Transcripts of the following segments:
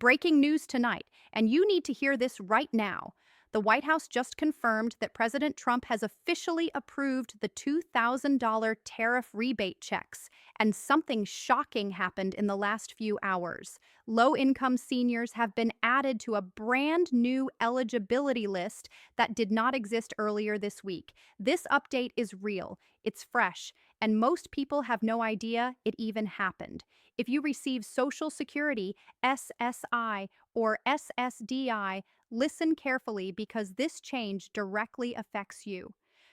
Breaking news tonight, and you need to hear this right now. The White House just confirmed that President Trump has officially approved the $2,000 tariff rebate checks, and something shocking happened in the last few hours. Low-income seniors have been added to a brand new eligibility list that did not exist earlier this week. This update is real, it's fresh, and most people have no idea it even happened. If you receive Social Security, SSI, or SSDI, listen carefully because this change directly affects you.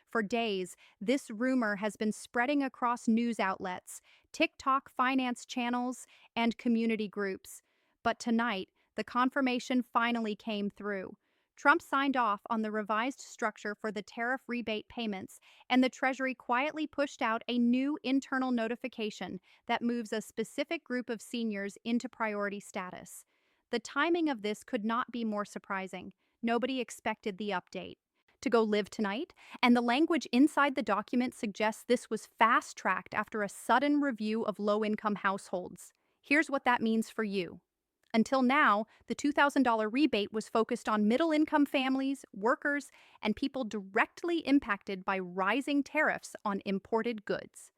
For days, this rumor has been spreading across news outlets, TikTok finance channels, and community groups. But tonight, the confirmation finally came through. Trump signed off on the revised structure for the tariff rebate payments, and the Treasury quietly pushed out a new internal notification that moves a specific group of seniors into priority status. The timing of this could not be more surprising. Nobody expected the update to go live tonight, and the language inside the document suggests this was fast-tracked after a sudden review of low-income households. Here's what that means for you. Until now, the $2,000 rebate was focused on middle-income families, workers, and people directly impacted by rising tariffs on imported goods.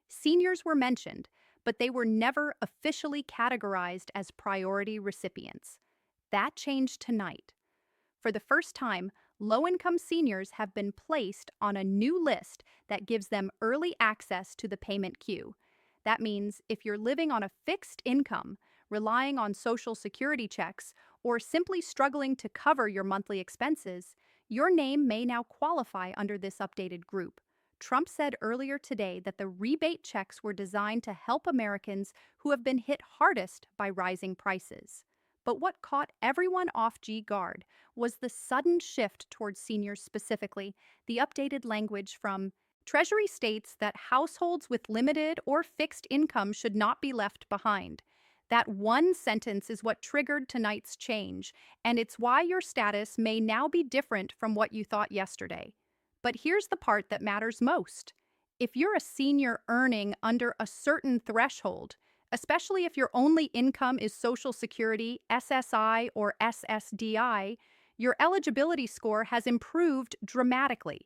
Seniors were mentioned, but they were never officially categorized as priority recipients. That changed tonight. For the first time, low-income seniors have been placed on a new list that gives them early access to the payment queue. That means if you're living on a fixed income, relying on Social Security checks, or simply struggling to cover your monthly expenses, your name may now qualify under this updated group. Trump said earlier today that the rebate checks were designed to help Americans who have been hit hardest by rising prices. But what caught everyone off guard was the sudden shift towards seniors specifically. The updated language from Treasury states that households with limited or fixed income should not be left behind. That one sentence is what triggered tonight's change, and it's why your status may now be different from what you thought yesterday. But here's the part that matters most. If you're a senior earning under a certain threshold, especially if your only income is Social Security, SSI, or SSDI, your eligibility score has improved dramatically.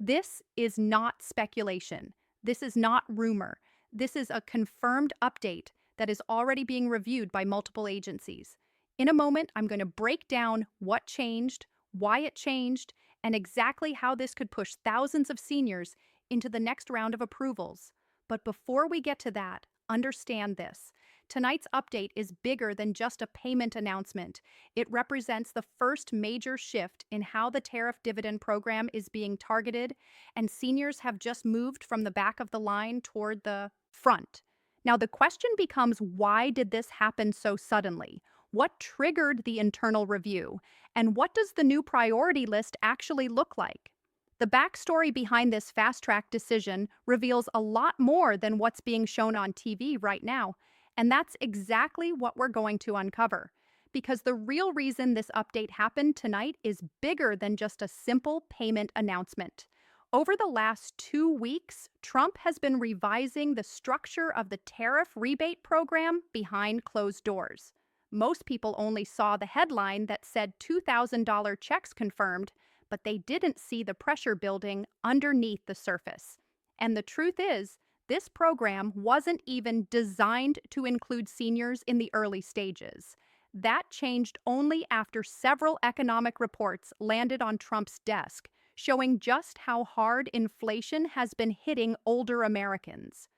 This is not speculation. This is not rumor. This is a confirmed update that is already being reviewed by multiple agencies. In a moment, I'm going to break down what changed, why it changed, and exactly how this could push thousands of seniors into the next round of approvals. But before we get to that, understand this. Tonight's update is bigger than just a payment announcement. It represents the first major shift in how the tariff dividend program is being targeted, and seniors have just moved from the back of the line toward the front. Now, the question becomes, why did this happen so suddenly? What triggered the internal review? And what does the new priority list actually look like? The backstory behind this fast-track decision reveals a lot more than what's being shown on TV right now, and that's exactly what we're going to uncover. Because the real reason this update happened tonight is bigger than just a simple payment announcement. Over the last 2 weeks, Trump has been revising the structure of the tariff rebate program behind closed doors. Most people only saw the headline that said $2,000 checks confirmed, but they didn't see the pressure building underneath the surface. And the truth is, this program wasn't even designed to include seniors in the early stages. That changed only after several economic reports landed on Trump's desk, showing just how hard inflation has been hitting older Americans.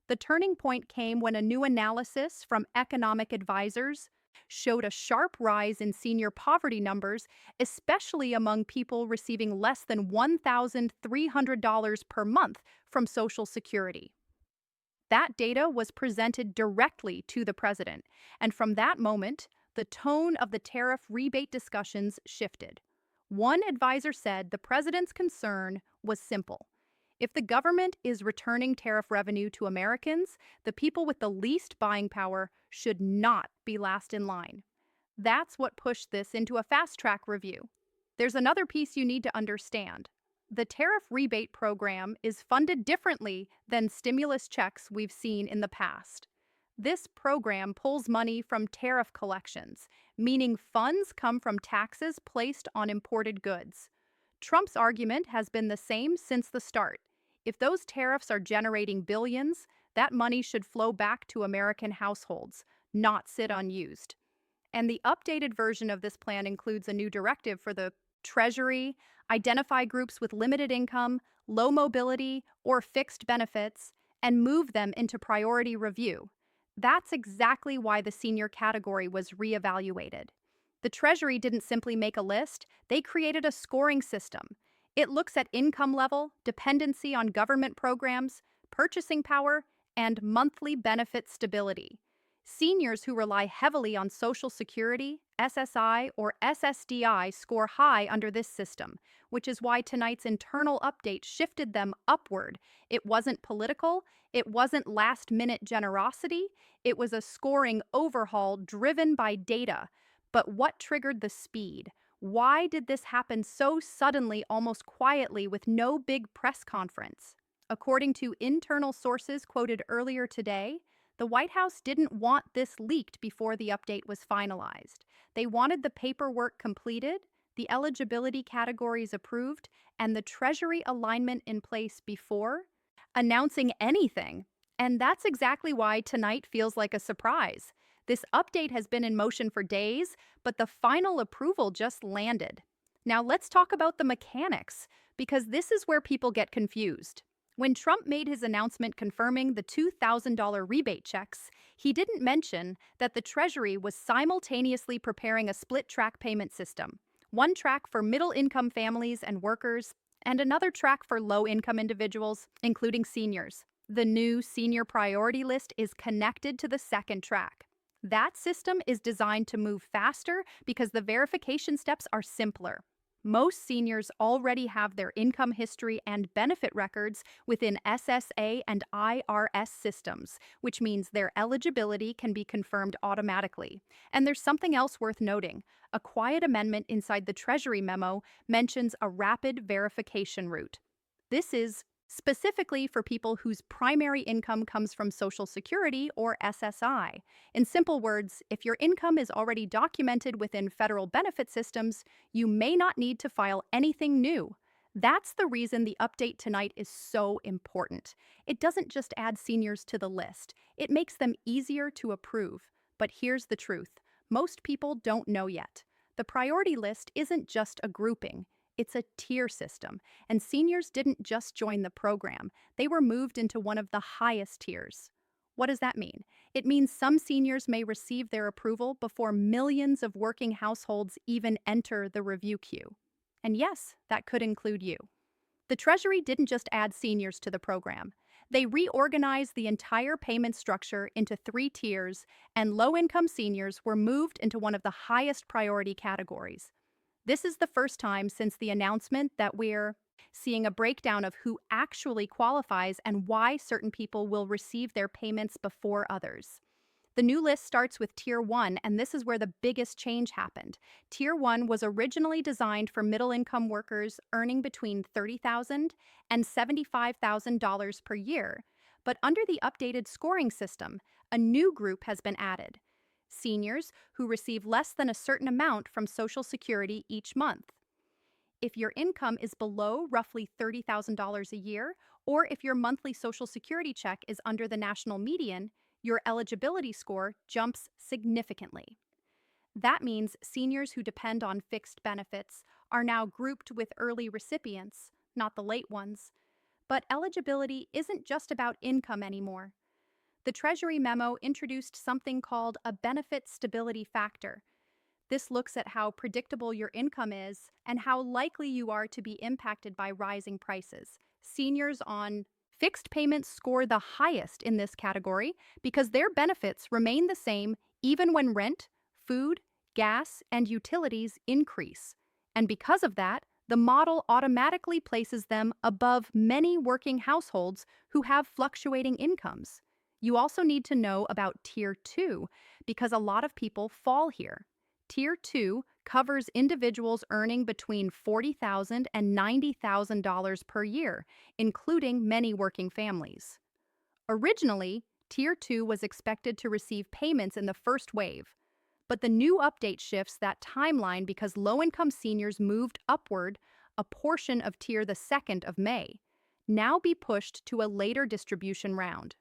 The turning point came when a new analysis from economic advisors showed a sharp rise in senior poverty numbers, especially among people receiving less than $1,300 per month from Social Security. That data was presented directly to the president, and from that moment, the tone of the tariff rebate discussions shifted. One advisor said the president's concern was simple. If the government is returning tariff revenue to Americans, the people with the least buying power should not be last in line. That's what pushed this into a fast-track review. There's another piece you need to understand. The tariff rebate program is funded differently than stimulus checks we've seen in the past. This program pulls money from tariff collections, meaning funds come from taxes placed on imported goods. Trump's argument has been the same since the start. If those tariffs are generating billions, that money should flow back to American households, not sit unused. And the updated version of this plan includes a new directive for the Treasury, identify groups with limited income, low mobility, or fixed benefits, and move them into priority review. That's exactly why the senior category was reevaluated. The Treasury didn't simply make a list, they created a scoring system. It looks at income level, dependency on government programs, purchasing power, and monthly benefit stability. Seniors who rely heavily on Social Security, SSI, or SSDI score high under this system, which is why tonight's internal update shifted them upward. It wasn't political, it wasn't last-minute generosity, it was a scoring overhaul driven by data. But what triggered the speed? Why did this happen so suddenly, almost quietly, with no big press conference? According to internal sources quoted earlier today, the White House didn't want this leaked before the update was finalized. They wanted the paperwork completed, the eligibility categories approved, and the Treasury alignment in place before announcing anything. And that's exactly why tonight feels like a surprise. This update has been in motion for days, but the final approval just landed. Now let's talk about the mechanics, because this is where people get confused. When Trump made his announcement confirming the $2,000 rebate checks, he didn't mention that the Treasury was simultaneously preparing a split-track payment system. One track for middle-income families and workers, and another track for low-income individuals, including seniors. The new senior priority list is connected to the second track. That system is designed to move faster because the verification steps are simpler. Most seniors already have their income history and benefit records within SSA and IRS systems, which means their eligibility can be confirmed automatically. And there's something else worth noting. A quiet amendment inside the Treasury memo mentions a rapid verification route. This is specifically for people whose primary income comes from Social Security or SSI. In simple words, if your income is already documented within federal benefit systems, you may not need to file anything new. That's the reason the update tonight is so important. It doesn't just add seniors to the list, it makes them easier to approve. But here's the truth. Most people don't know yet. The priority list isn't just a grouping. It's a tier system, and seniors didn't just join the program, they were moved into one of the highest tiers. What does that mean? It means some seniors may receive their approval before millions of working households even enter the review queue. And yes, that could include you. The Treasury didn't just add seniors to the program. They reorganized the entire payment structure into 3 tiers, and low-income seniors were moved into one of the highest priority categories. This is the first time since the announcement that we're seeing a breakdown of who actually qualifies and why certain people will receive their payments before others. The new list starts with Tier 1, and this is where the biggest change happened. Tier 1 was originally designed for middle-income workers earning between $30,000 and $75,000 per year. But under the updated scoring system, a new group has been added. Seniors who receive less than a certain amount from Social Security each month. If your income is below roughly $30,000 a year, or if your monthly Social Security check is under the national median, your eligibility score jumps significantly. That means seniors who depend on fixed benefits are now grouped with early recipients, not the late ones. But eligibility isn't just about income anymore. The Treasury memo introduced something called a benefit stability factor. This looks at how predictable your income is and how likely you are to be impacted by rising prices. Seniors on fixed payments score the highest in this category because their benefits remain the same even when rent, food, gas, and utilities increase. And because of that, the model automatically places them above many working households who have fluctuating incomes. You also need to know about Tier 2 because a lot of people fall here. Tier 2 covers individuals earning between $40,000 and $90,000 per year, including many working families. Originally, Tier 2 was expected to receive payments in the first wave, but the new update shifts that timeline because low-income seniors moved upward. A portion of Tier the 2nd of May now be pushed to a later distribution round.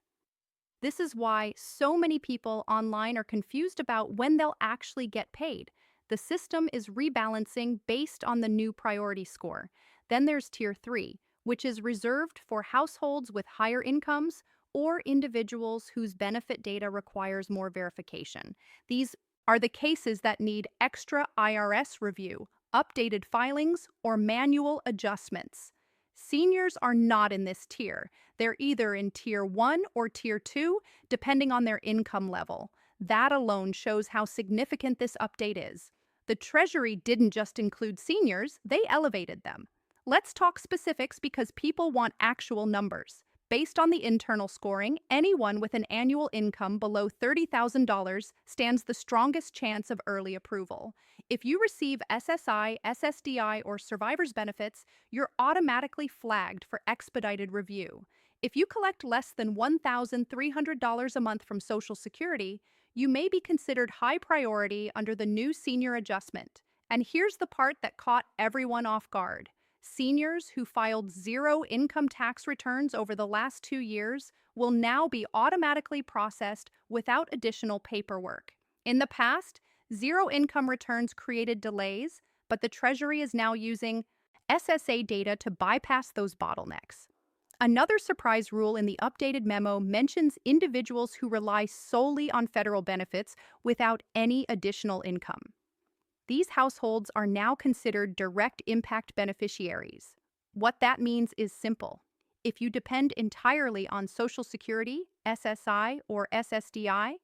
This is why so many people online are confused about when they'll actually get paid. The system is rebalancing based on the new priority score. Then there's Tier 3, which is reserved for households with higher incomes or individuals whose benefit data requires more verification. These are the cases that need extra IRS review, updated filings, or manual adjustments. Seniors are not in this tier. They're either in Tier 1 or Tier 2, depending on their income level. That alone shows how significant this update is. The Treasury didn't just include seniors, they elevated them. Let's talk specifics because people want actual numbers. Based on the internal scoring, anyone with an annual income below $30,000 stands the strongest chance of early approval. If you receive SSI, SSDI, or survivor's benefits, you're automatically flagged for expedited review. If you collect less than $1,300 a month from Social Security, you may be considered high priority under the new senior adjustment. And here's the part that caught everyone off guard. Seniors who filed zero income tax returns over the last 2 years will now be automatically processed without additional paperwork. In the past, zero income returns created delays, but the Treasury is now using SSA data to bypass those bottlenecks. Another surprise rule in the updated memo mentions individuals who rely solely on federal benefits without any additional income. These households are now considered direct impact beneficiaries. What that means is simple. If you depend entirely on Social Security, SSI, or SSDI,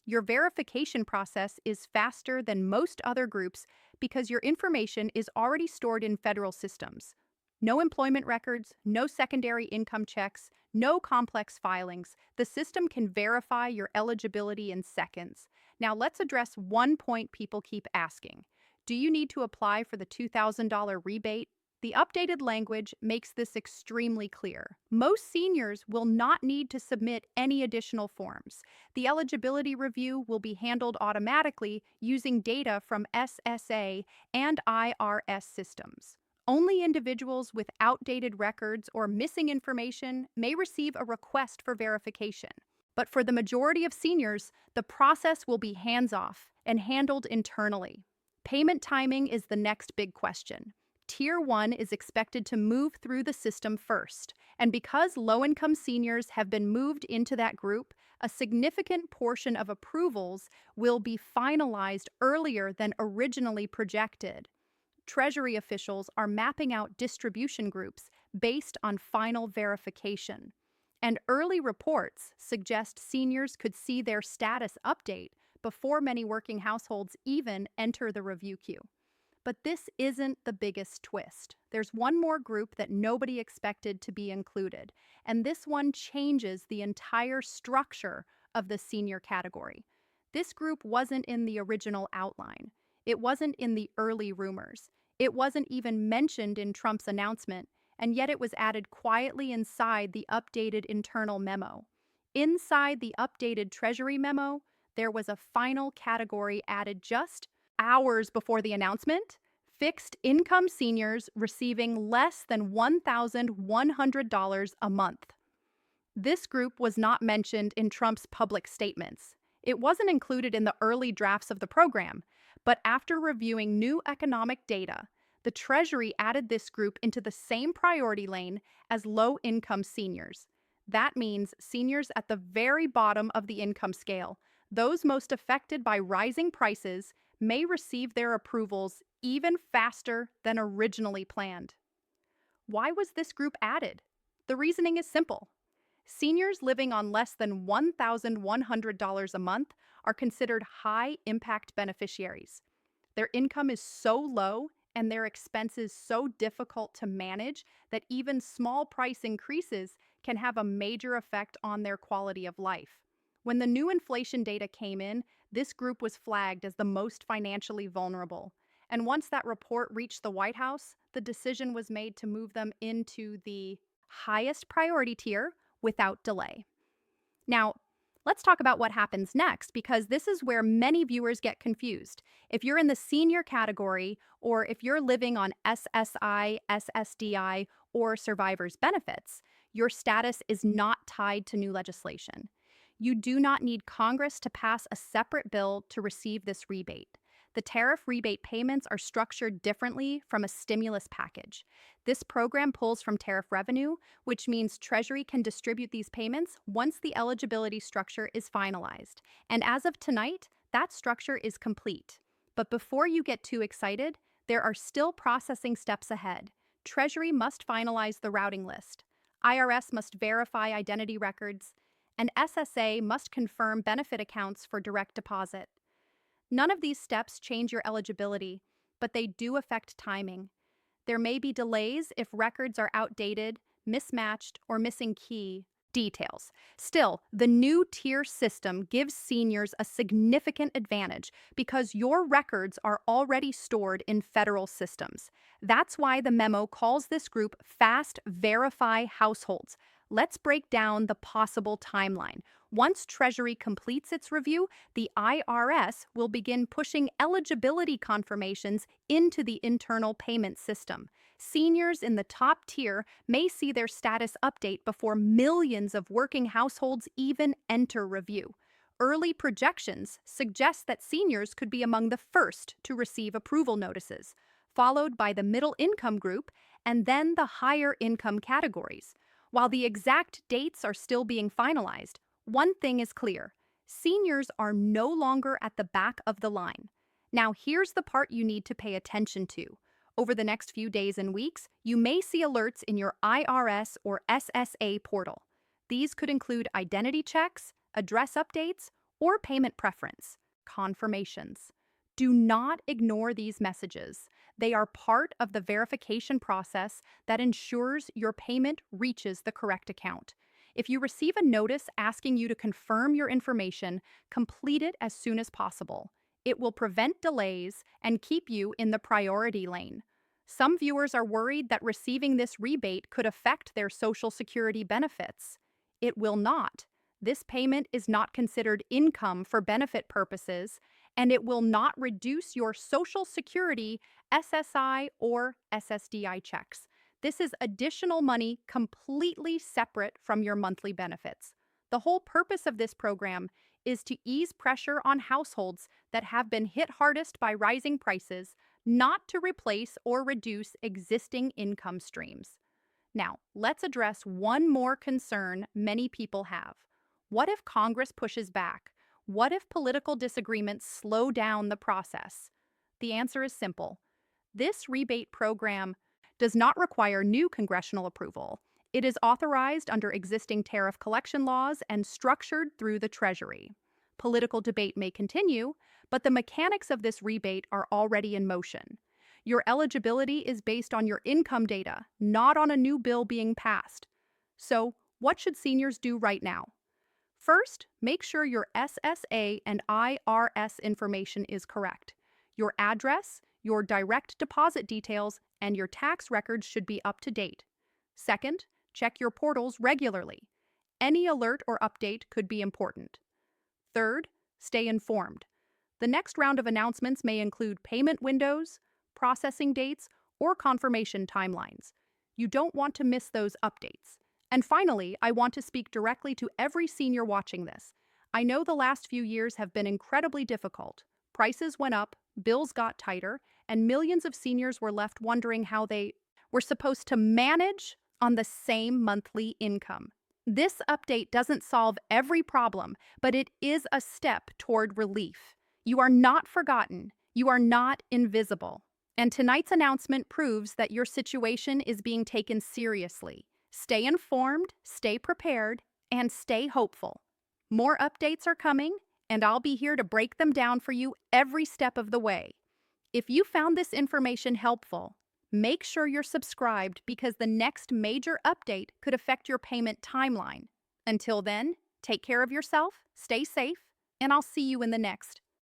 your verification process is faster than most other groups because your information is already stored in federal systems. No employment records, no secondary income checks, no complex filings. The system can verify your eligibility in seconds. Now let's address one point people keep asking. Do you need to apply for the $2,000 rebate? The updated language makes this extremely clear. Most seniors will not need to submit any additional forms. The eligibility review will be handled automatically using data from SSA and IRS systems. Only individuals with outdated records or missing information may receive a request for verification. But for the majority of seniors, the process will be hands-off and handled internally. Payment timing is the next big question. Tier 1 is expected to move through the system first, and because low-income seniors have been moved into that group, a significant portion of approvals will be finalized earlier than originally projected. Treasury officials are mapping out distribution groups based on final verification, and early reports suggest seniors could see their status update before many working households even enter the review queue. But this isn't the biggest twist. There's one more group that nobody expected to be included, and this one changes the entire structure of the senior category. This group wasn't in the original outline. It wasn't in the early rumors. It wasn't even mentioned in Trump's announcement, and yet it was added quietly inside the updated internal memo. Inside the updated Treasury memo, there was a final category added just hours before the announcement: fixed income seniors receiving less than $1,100 a month. This group was not mentioned in Trump's public statements. It wasn't included in the early drafts of the program, but after reviewing new economic data, the Treasury added this group into the same priority lane as low-income seniors. That means seniors at the very bottom of the income scale, those most affected by rising prices, may receive their approvals even faster than originally planned. Why was this group added? The reasoning is simple. Seniors living on less than $1,100 a month are considered high-impact beneficiaries. Their income is so low and their expenses so difficult to manage that even small price increases can have a major effect on their quality of life. When the new inflation data came in, this group was flagged as the most financially vulnerable. And once that report reached the White House, the decision was made to move them into the highest priority tier without delay. Now, Let's talk about what happens next because this is where many viewers get confused. If you're in the senior category or if you're living on SSI, SSDI, or survivor's benefits, your status is not tied to new legislation. You do not need Congress to pass a separate bill to receive this rebate. The tariff rebate payments are structured differently from a stimulus package. This program pulls from tariff revenue, which means Treasury can distribute these payments once the eligibility structure is finalized. And as of tonight, that structure is complete. But before you get too excited, there are still processing steps ahead. Treasury must finalize the routing list. IRS must verify identity records, and SSA must confirm benefit accounts for direct deposit. None of these steps change your eligibility, but they do affect timing. There may be delays if records are outdated, mismatched, or missing key details. Still, the new tier system gives seniors a significant advantage because your records are already stored in federal systems. That's why the memo calls this group Fast Verify Households. Let's break down the possible timeline. Once Treasury completes its review, the IRS will begin pushing eligibility confirmations into the internal payment system. Seniors in the top tier may see their status update before millions of working households even enter review. Early projections suggest that seniors could be among the first to receive approval notices, followed by the middle income group and then the higher income categories. While the exact dates are still being finalized, one thing is clear: seniors are no longer at the back of the line. Now, here's the part you need to pay attention to. Over the next few days and weeks, you may see alerts in your IRS or SSA portal. These could include identity checks, address updates, or payment preference confirmations. Do not ignore these messages. They are part of the verification process that ensures your payment reaches the correct account. If you receive a notice asking you to confirm your information, complete it as soon as possible. It will prevent delays and keep you in the priority lane. Some viewers are worried that receiving this rebate could affect their Social Security benefits. It will not. This payment is not considered income for benefit purposes, and it will not reduce your Social Security, SSI, or SSDI checks. This is additional money completely separate from your monthly benefits. The whole purpose of this program is to ease pressure on households that have been hit hardest by rising prices, not to replace or reduce existing income streams. Now, let's address one more concern many people have. What if Congress pushes back? What if political disagreements slow down the process? The answer is simple. This rebate program does not require new congressional approval. It is authorized under existing tariff collection laws and structured through the Treasury. Political debate may continue, but the mechanics of this rebate are already in motion. Your eligibility is based on your income data, not on a new bill being passed. So, what should seniors do right now? First, make sure your SSA and IRS information is correct. Your address, your direct deposit details, and your tax records should be up to date. Second, check your portals regularly. Any alert or update could be important. Third, stay informed. The next round of announcements may include payment windows, processing dates, or confirmation timelines. You don't want to miss those updates. And finally, I want to speak directly to every senior watching this. I know the last few years have been incredibly difficult. Prices went up, bills got tighter, and millions of seniors were left wondering how they were supposed to manage on the same monthly income. This update doesn't solve every problem, but it is a step toward relief. You are not forgotten. You are not invisible. And tonight's announcement proves that your situation is being taken seriously. Stay informed, stay prepared, and stay hopeful. More updates are coming, and I'll be here to break them down for you every step of the way. If you found this information helpful, make sure you're subscribed because the next major update could affect your payment timeline. Until then, take care of yourself, stay safe, and I'll see you in the next